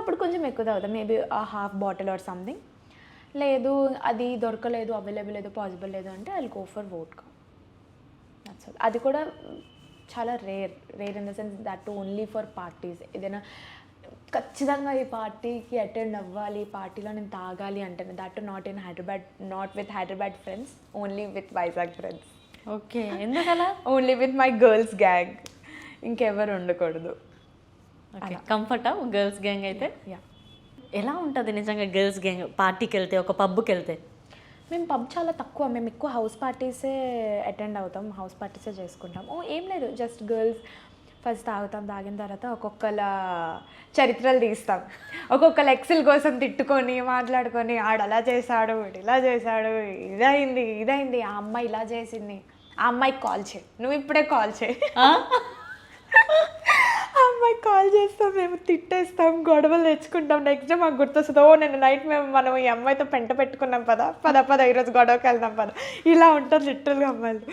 అప్పుడు కొంచెం ఎక్కువ తాగుతాం, maybe half bottle or something. లేదు అది దొరకలేదు, అవైలబుల్ లేదు, పాసిబుల్ లేదు అంటే I will go for vodka. That's all. అది కూడా చాలా rare in the sense that only for parties. ఏదైనా ఖచ్చితంగా ఈ పార్టీకి అటెండ్ అవ్వాలి, పార్టీలో నేను తాగాలి అంటే that not in Hyderabad, not with Hyderabad friends, only with Vizag friends. Okay, ఎందుకలా? Only with my girls gang, ఇంకెవరు ఉండకూడదు. ఓకే, కంఫర్టా గర్ల్స్ గ్యాంగ్ అయితే? యా. ఎలా ఉంటుంది నిజంగా గర్ల్స్ గ్యాంగ్ పార్టీకి వెళ్తే, ఒక పబ్కి వెళ్తే? మేము పబ్ చాలా తక్కువ, మేము ఎక్కువ హౌస్ పార్టీసే అటెండ్ అవుతాం, హౌస్ పార్టీసే చేసుకుంటాం. ఏం లేదు, జస్ట్ గర్ల్స్ ఫస్ట్ తాగుతాం, తాగిన తర్వాత ఒక్కొక్కల చరిత్రలు తీస్తాం, ఒక్కొక్కరు ఎక్సెల్ కోసం తిట్టుకొని మాట్లాడుకొని, ఆడు అలా చేశాడు, వీడు ఇలా చేశాడు, ఇదైంది, ఆ అమ్మాయి ఇలా చేసింది, ఆ అమ్మాయికి కాల్ చేయి, నువ్వు ఇప్పుడే కాల్ చేయి, ఆ అమ్మాయికి కాల్ చేస్తాం, మేము తిట్టేస్తాం, గొడవలు తెచ్చుకుంటాం. నెక్స్ట్ డే మాకు గుర్తొస్తుంది, నేను నైట్ మనం ఈ అమ్మాయితో పెంట పెట్టుకున్నాం, పద ఈరోజు గొడవకి వెళ్దాం పద. ఇలా ఉంటుంది లిటరల్గా అమ్మాయిలు.